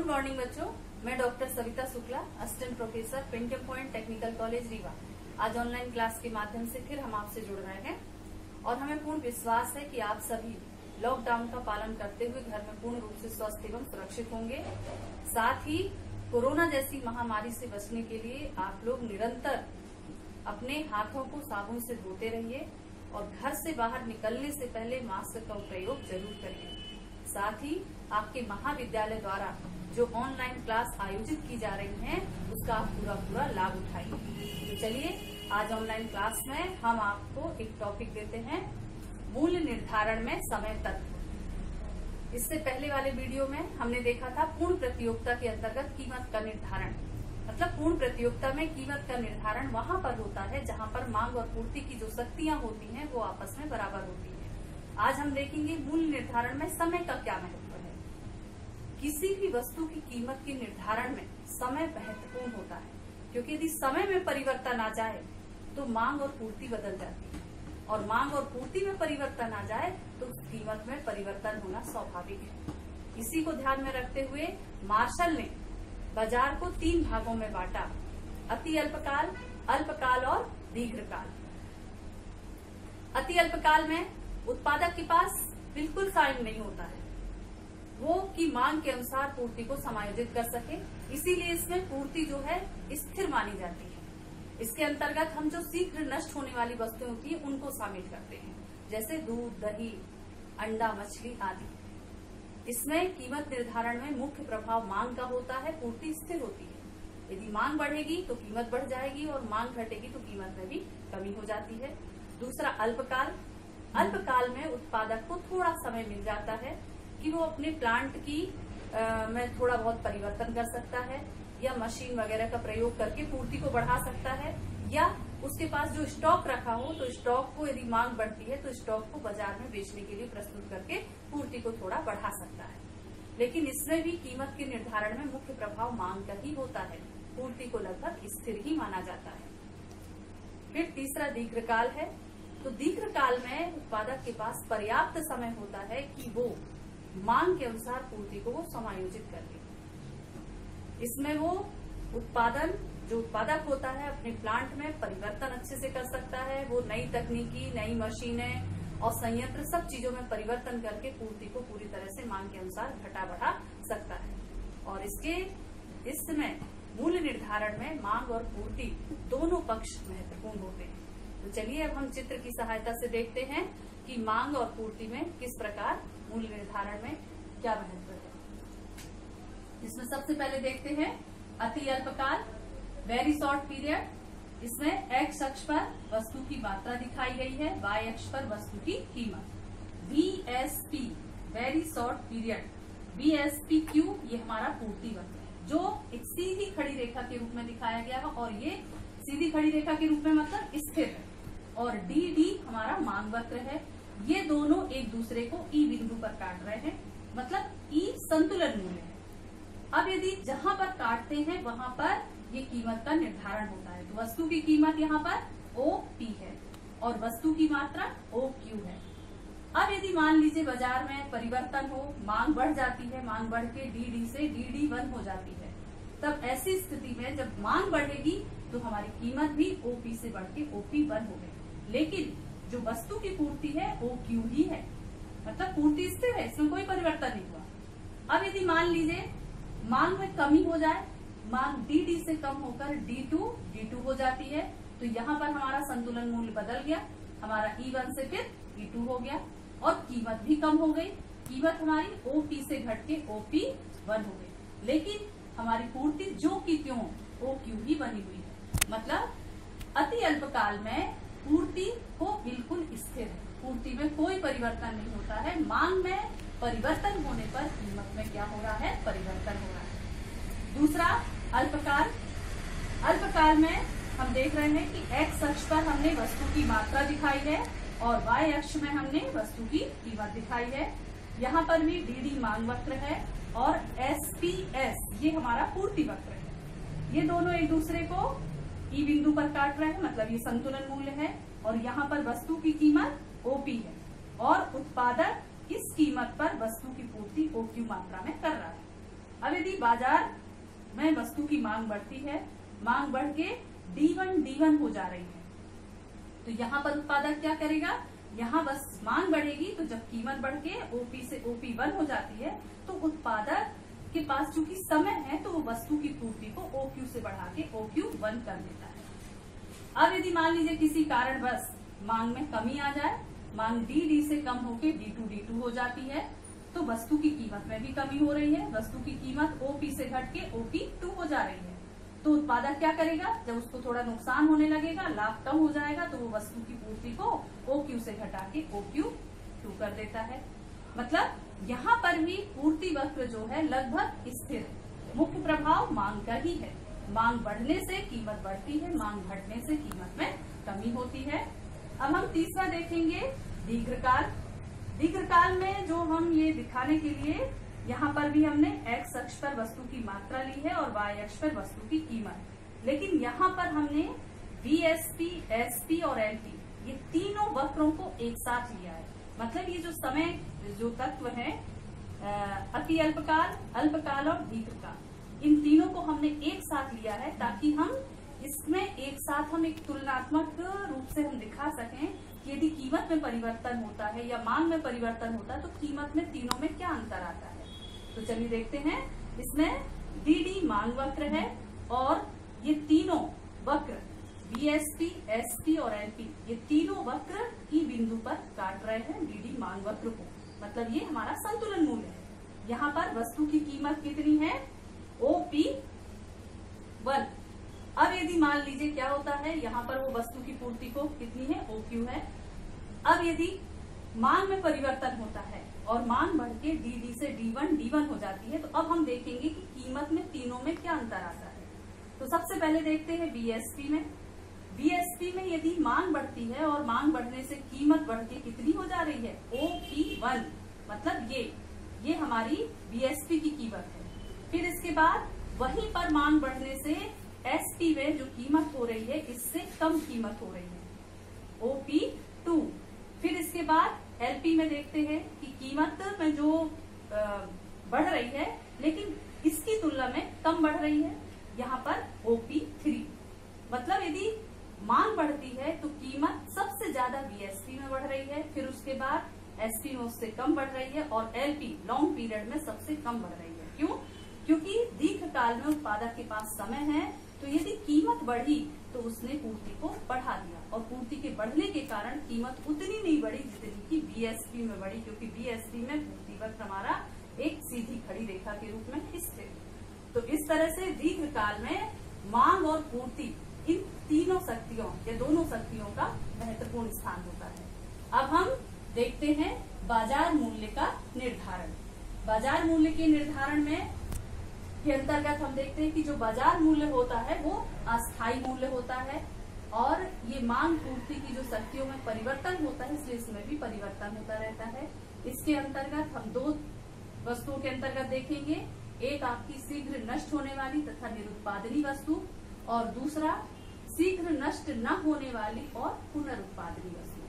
Good morning बच्चों, मैं doctor Savita Shukla, assistant professor Pentium point technical college Rewa. आज ऑनलाइन क्लास के माध्यम से फिर हम आपसे जुड़ रहे हैं और हमें पूर्ण विश्वास है कि आप सभी लॉकडाउन का पालन करते हुए घर में पूर्ण रूप से स्वस्थ एवं सुरक्षित होंगे। साथ ही कोरोना जैसी महामारी से बचने के लिए आप लोग निरंतर अपने हाथों को साबुन से धोते रहिए और घर से बाहर निकलने से पहले मास्क का प्रयोग जरूर करिए। साथ ही आपके महाविद्यालय द्वारा जो ऑनलाइन क्लास आयोजित की जा रही हैं, उसका आप पूरा लाभ उठाइए। तो चलिए आज ऑनलाइन क्लास में हम आपको एक टॉपिक देते हैं, मूल्य निर्धारण में समय तत्व। इससे पहले वाले वीडियो में हमने देखा था पूर्ण प्रतियोगिता के अंतर्गत कीमत का निर्धारण। मतलब पूर्ण प्रतियोगिता में कीमत का निर्धारण वहां पर होता है जहां पर मांग और पूर्ति की जो शक्तियां होती हैं वो आपस में बराबर होती है। आज हम देखेंगे मूल्य निर्धारण में समय का क्या महत्व है। किसी भी वस्तु की कीमत के निर्धारण में समय महत्वपूर्ण होता है, क्योंकि यदि समय में परिवर्तन आ जाए तो मांग और पूर्ति बदल जाती है और मांग और पूर्ति में परिवर्तन आ जाए तो उस कीमत में परिवर्तन होना स्वाभाविक है। इसी को ध्यान में रखते हुए मार्शल ने बाजार को 3 भागों में बांटा, अति अल्पकाल, अल्पकाल और दीर्घकाल। अति अल्पकाल में उत्पादक के पास बिल्कुल टाइम नहीं होता है वो की मांग के अनुसार पूर्ति को समायोजित कर सके, इसीलिए इसमें पूर्ति जो है स्थिर मानी जाती है। इसके अंतर्गत हम जो शीघ्र नष्ट होने वाली वस्तुएं होती है उनको शामिल करते हैं, जैसे दूध, दही, अंडा, मछली आदि। इसमें कीमत निर्धारण में मुख्य प्रभाव मांग का होता है, पूर्ति स्थिर होती है। यदि मांग बढ़ेगी तो कीमत बढ़ जाएगी और मांग घटेगी तो कीमत में भी कमी हो जाती है। दूसरा अल्पकाल। अल्पकाल में उत्पादक को थोड़ा समय मिल जाता है कि वो अपने प्लांट की में थोड़ा बहुत परिवर्तन कर सकता है या मशीन वगैरह का प्रयोग करके पूर्ति को बढ़ा सकता है, या उसके पास जो स्टॉक रखा हो तो स्टॉक को यदि मांग बढ़ती है तो स्टॉक को बाजार में बेचने के लिए प्रस्तुत करके पूर्ति को थोड़ा बढ़ा सकता है। लेकिन इसमें भी कीमत के निर्धारण में मुख्य प्रभाव मांग का ही होता है, पूर्ति को लगभग स्थिर ही माना जाता है। फिर तीसरा दीर्घकाल है। तो दीर्घकाल में उत्पादक के पास पर्याप्त समय होता है कि वो मांग के अनुसार पूर्ति को वो समायोजित कर ले। इसमें वो जो उत्पादक होता है अपने प्लांट में परिवर्तन अच्छे से कर सकता है। वो नई तकनीकी, नई मशीनें और संयंत्र सब चीजों में परिवर्तन करके पूर्ति को पूरी तरह से मांग के अनुसार घटा बढ़ा सकता है। और इसमें मूल्य निर्धारण में मांग और पूर्ति दोनों पक्ष महत्वपूर्ण होते हैं। तो चलिए अब हम चित्र की सहायता से देखते हैं कि मांग और पूर्ति में किस प्रकार मूल्य निर्धारण में क्या महत्व है। इसमें सबसे पहले देखते हैं अति अल्पकाल, वेरी शॉर्ट पीरियड। इसमें एक्स अक्ष पर वस्तु की मात्रा दिखाई गई है, वाई अक्ष पर वस्तु की कीमत। VSP very short period, VSPQ ये हमारा पूर्ति वक्र है जो एक सीधी खड़ी रेखा के रूप में दिखाया गया है और ये सीधी खड़ी रेखा के रूप में मतलब स्थिर है। और DD हमारा मांग वक्र है। ये दोनों एक दूसरे को E बिंदु पर काट रहे हैं, मतलब E संतुलन मूल्य है। अब यदि जहां पर काटते हैं वहां पर ये कीमत का निर्धारण होता है। तो वस्तु की कीमत यहाँ पर OP है और वस्तु की मात्रा OQ है। अब यदि मान लीजिए बाजार में परिवर्तन हो, मांग बढ़ जाती है, मांग बढ़ के DD से DD1 हो जाती है, तब ऐसी स्थिति में जब मांग बढ़ेगी तो हमारी कीमत भी OP से बढ़ के OP1 हो गई। लेकिन जो वस्तु की पूर्ति है OQ ही है, मतलब पूर्ति स्थिर है, इसमें कोई परिवर्तन नहीं हुआ। अब यदि मान लीजिए मांग में कमी हो जाए, मांग DD से कम होकर D2 हो जाती है, तो यहाँ पर हमारा संतुलन मूल्य बदल गया, हमारा E1 से फिर E2 हो गया और कीमत भी कम हो गई। कीमत हमारी OP से घट के OP1 हो गई, लेकिन हमारी पूर्ति जो की त्यों OQ ही बनी हुई है। मतलब अति अल्पकाल में पूर्ति को बिल्कुल स्थिर है, पूर्ति में कोई परिवर्तन नहीं होता है। मांग में परिवर्तन होने पर कीमत में क्या हो रहा है, परिवर्तन हो रहा है। दूसरा अल्पकाल। अल्पकाल में हम देख रहे हैं कि एक्स अक्ष पर हमने वस्तु की मात्रा दिखाई है और वाई अक्ष में हमने वस्तु की कीमत दिखाई है। यहाँ पर भी DD मांग वक्र है और SPS ये हमारा पूर्ति वक्र है। ये दोनों एक दूसरे को E बिंदु पर काट रहे हैं, मतलब ये संतुलन मूल्य है। और यहाँ पर वस्तु की कीमत OP है और उत्पादक इस कीमत पर वस्तु की पूर्ति OQ मात्रा में कर रहा है। अब यदि बाजार में वस्तु की मांग बढ़ती है, मांग बढ़ के D1 हो जा रही है, तो यहाँ पर उत्पादक क्या करेगा, यहाँ बस मांग बढ़ेगी तो जब कीमत बढ़ के OP से OP1 हो जाती है तो उत्पादक के पास चूंकि समय है तो वो वस्तु की पूर्ति को OQ से बढ़ा के OQ1 कर देता है। अब यदि मान लीजिए किसी कारणवश मांग में कमी आ जाए, मांग D से कम होके D2 हो जाती है, तो वस्तु की कीमत में भी कमी हो रही है, वस्तु की कीमत OP से घट के OP2 हो जा रही है। तो उत्पादक क्या करेगा, जब उसको थोड़ा नुकसान होने लगेगा, लाभ कम हो जाएगा, तो वो वस्तु की पूर्ति को OQ से घटा के OQ2 कर देता है। मतलब यहाँ पर भी पूर्ति वक्र जो है लगभग स्थिर है। मुख्य प्रभाव मांग का ही है। मांग बढ़ने से कीमत बढ़ती है, मांग घटने से कीमत में कमी होती है। अब हम तीसरा देखेंगे दीर्घकाल। दीर्घकाल में जो हम ये दिखाने के लिए यहाँ पर भी हमने x अक्ष पर वस्तु की मात्रा ली है और y अक्ष पर वस्तु की कीमत, लेकिन यहाँ पर हमने VSP, SP और LP ये तीनों वक्रों को एक साथ लिया है। मतलब ये जो समय जो तत्व है अति अल्पकाल, अल्पकाल और दीर्घकाल, इन तीनों को हमने एक साथ लिया है ताकि हम इसमें एक साथ हम एक तुलनात्मक रूप से हम दिखा सकें कि यदि कीमत में परिवर्तन होता है या मांग में परिवर्तन होता है तो कीमत में तीनों में क्या अंतर आता है। तो चलिए देखते हैं। इसमें DD मांग वक्र है और ये तीनों वक्र VSP, SP और LP ये तीनों वक्र ई बिंदु पर काट रहे हैं DD मांग वक्र को। मतलब ये हमारा संतुलन मूल्य है। यहाँ पर वस्तु की कीमत कितनी है, OP1। अब यदि मान लीजिए क्या होता है, यहाँ पर वो वस्तु की पूर्ति को कितनी है, OQ है। अब यदि मांग में परिवर्तन होता है और मांग बढ़ के DD से D1 हो जाती है, तो अब हम देखेंगे कि कीमत में तीनों में क्या अंतर आता है। तो सबसे पहले देखते हैं VSP में। VSP में यदि मांग बढ़ती है और मांग बढ़ने से कीमत बढ़ के कितनी हो जा रही है, OP1। मतलब ये हमारी VSP की कीमत है। फिर इसके बाद वहीं पर मांग बढ़ने से SP में जो कीमत हो रही है इससे कम कीमत हो रही है, OP2। फिर इसके बाद LP में देखते हैं कि कीमत में जो बढ़ रही है लेकिन इसकी तुलना में कम बढ़ रही है, यहाँ पर OP3। मतलब यदि मांग बढ़ती है तो कीमत सबसे ज्यादा VSP में बढ़ रही है, फिर उसके बाद SP में उससे कम बढ़ रही है और LP लॉन्ग पीरियड में सबसे कम बढ़ रही है। क्यों? क्योंकि दीर्घकाल में उत्पादक के पास समय है, तो यदि कीमत बढ़ी तो उसने पूर्ति को बढ़ा दिया और पूर्ति के बढ़ने के कारण कीमत उतनी नहीं बढ़ी जितनी की VSP में बढ़ी, क्योंकि VSP में पूर्ति वक्र हमारा एक सीधी खड़ी रेखा के रूप में स्थिर। तो इस तरह से दीर्घकाल में मांग और पूर्ति इन तीनों शक्तियों या दोनों शक्तियों का महत्वपूर्ण स्थान होता है। अब हम देखते हैं बाजार मूल्य का निर्धारण। बाजार मूल्य के निर्धारण में के अंतर्गत हम देखते हैं कि जो बाजार मूल्य होता है वो अस्थायी मूल्य होता है और ये मांग पूर्ति की जो शक्तियों में परिवर्तन होता है इसलिए इसमें भी परिवर्तन होता रहता है। इसके अंतर्गत हम दो वस्तुओं के अंतर्गत देखेंगे, एक आपकी शीघ्र नष्ट होने वाली तथा निरुत्पादनी वस्तु और दूसरा शीघ्र नष्ट न होने वाली और पुनरुत्पादनी वस्तु।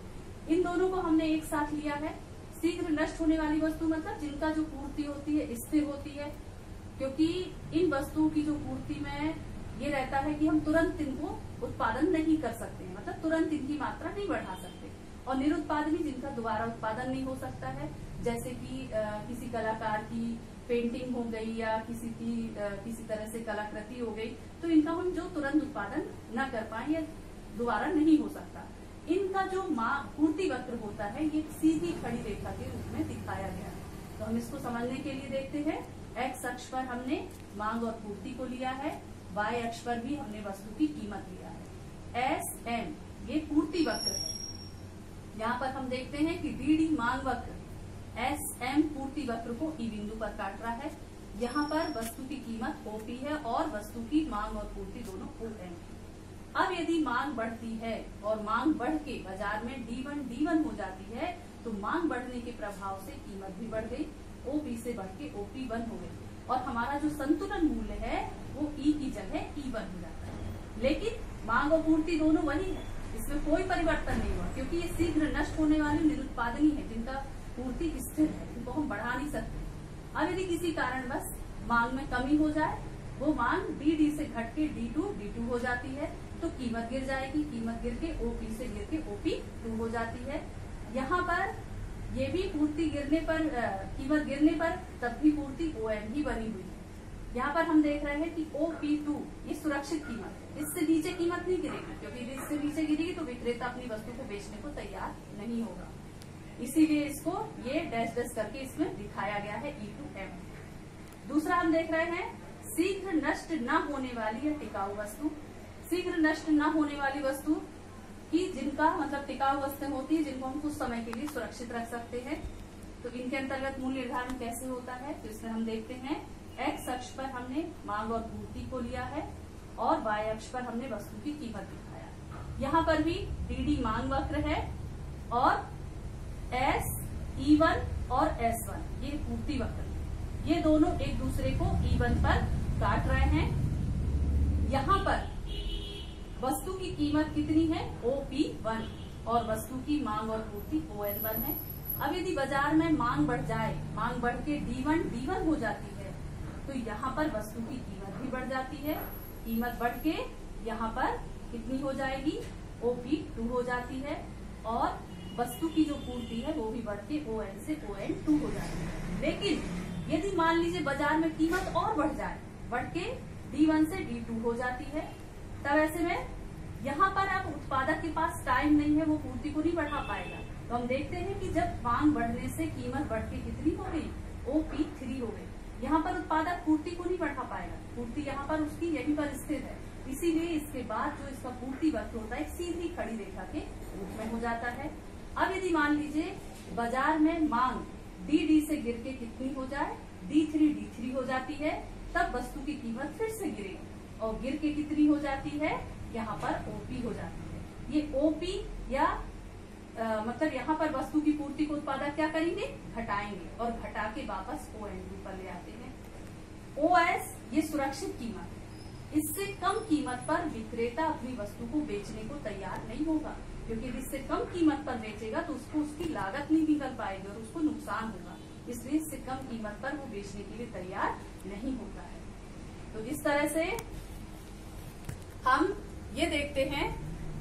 इन दोनों को हमने एक साथ लिया है। शीघ्र नष्ट होने वाली वस्तु मतलब जिनका जो पूर्ति होती है स्थिर होती है, क्योंकि इन वस्तुओं की जो पूर्ति में ये रहता है कि हम तुरंत इनको उत्पादन नहीं कर सकते, मतलब तुरंत इनकी मात्रा नहीं बढ़ा सकते। और निरुत्पादनी जिनका दोबारा उत्पादन नहीं हो सकता है, जैसे कि किसी कलाकार की पेंटिंग हो गई या किसी तरह से कलाकृति हो गई, तो इनका हम जो तुरंत उत्पादन न कर पाए या दोबारा नहीं हो सकता। इनका जो पूर्ति वक्र होता है ये सीधी खड़ी रेखा के रूप में दिखाया गया है। तो हम इसको समझने के लिए देखते हैं। एक्स अक्ष पर हमने मांग और पूर्ति को लिया है, वाई अक्ष पर भी हमने वस्तु की कीमत लिया है। SM ये पूर्ति वक्र है। यहाँ पर हम देखते हैं कि DD मांग वक्र SM पूर्ति वक्र को ई बिंदु पर काट रहा है। यहाँ पर वस्तु की कीमत OP है और वस्तु की मांग और पूर्ति दोनों OM। अब यदि मांग बढ़ती है और मांग बढ़ के बाजार में D1 हो जाती है तो मांग बढ़ने के प्रभाव से कीमत भी बढ़ गई, OP से बढ़ के OP1 हो गई और हमारा जो संतुलन मूल्य है वो E की जगह E1 हो जाता है। लेकिन मांग और पूर्ति दोनों वही है, इसमें कोई परिवर्तन नहीं हुआ, क्योंकि ये शीघ्र नष्ट होने वाली निरुत्पादनी है जिनका पूर्ति स्थिर है, इनको हम बढ़ा नहीं सकते। अब यदि किसी कारणवश मांग में कमी हो जाए, वो मांग डी से घट के D2 हो जाती है, तो कीमत गिर जाएगी। कीमत गिर के OP से गिर के OP2 हो जाती है। यहाँ पर ये भी पूर्ति गिरने पर, कीमत गिरने पर तब भी पूर्ति OM ही बनी हुई है। यहाँ पर हम देख रहे हैं कि OP2 ये सुरक्षित कीमत है, इससे नीचे कीमत नहीं गिरेगी, क्योंकि इससे नीचे गिरेगी तो विक्रेता अपनी वस्तु को बेचने को तैयार नहीं होगा। इसीलिए इसको ये डैश डैश करके इसमें दिखाया गया है E2M। दूसरा हम देख रहे हैं शीघ्र नष्ट न होने वाली या टिकाऊ वस्तु। शीघ्र नष्ट न होने वाली वस्तु की जिनका मतलब टिकाऊ वस्तुएं होती है, जिनको हम कुछ समय के लिए सुरक्षित रख सकते हैं। तो इनके अंतर्गत मूल्य निर्धारण कैसे होता है, तो इसमें हम देखते हैं एक्स अक्ष पर हमने मांग और पूर्ति को लिया है और वाई अक्ष पर हमने वस्तु की कीमत दिखाया। यहाँ पर भी DD मांग वक्र है और S E1 और S1 ये पूर्ति वक्र है। ये दोनों एक दूसरे को E1 पर काट रहे हैं। यहाँ पर वस्तु की कीमत कितनी है OP1 और वस्तु की मांग और पूर्ति ON1 है। अब यदि बाजार में मांग बढ़ जाए, मांग बढ़ के D1 हो जाती है, तो यहाँ पर वस्तु की कीमत भी बढ़ जाती है। कीमत बढ़ के यहाँ पर कितनी हो जाएगी OP2 हो जाती है और वस्तु की जो पूर्ति है वो भी बढ़ के ON से ON2 हो जाती है। लेकिन यदि मान लीजिए बाजार में कीमत और बढ़ जाए, बढ़ के D1 से D2 हो जाती है, तब ऐसे में यहाँ पर अब उत्पादक के पास टाइम नहीं है, वो पूर्ति को नहीं बढ़ा पाएगा। तो हम देखते हैं कि जब मांग बढ़ने से कीमत बढ़ के कितनी हो गई OP3 हो गई। यहाँ पर उत्पादक पूर्ति को नहीं बढ़ा पाएगा, पूर्ति यहाँ पर उसकी यहीं पर स्थिर है। इसीलिए इसके बाद जो इसका पूर्ति वक्र होता है सीधी खड़ी रेखा के रूप में हो जाता है। अब यदि मान लीजिए बाजार में मांग D से गिर के कितनी हो जाए D3 हो जाती है, तब वस्तु की कीमत फिर से गिरेगी और गिर के कितनी हो जाती है, यहाँ पर OP हो जाती है। ये OP या मतलब यहाँ पर वस्तु की पूर्ति को उत्पादक क्या करेंगे, घटाएंगे और घटा के वापस ON2 पर ले आते हैं। OS ये सुरक्षित कीमत है, इससे कम कीमत पर विक्रेता अपनी वस्तु को बेचने को तैयार नहीं होगा, क्योंकि इससे कम कीमत पर बेचेगा तो उसको उसकी लागत नहीं निकल पाएगी और उसको नुकसान होगा। इसलिए इससे कम कीमत पर वो बेचने के लिए तैयार नहीं होता है। तो इस तरह से हम ये देखते हैं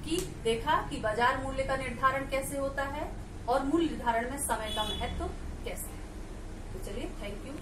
कि देखा कि बाजार मूल्य का निर्धारण कैसे होता है और मूल्य निर्धारण में समय का महत्व कैसे है। तो चलिए, थैंक यू।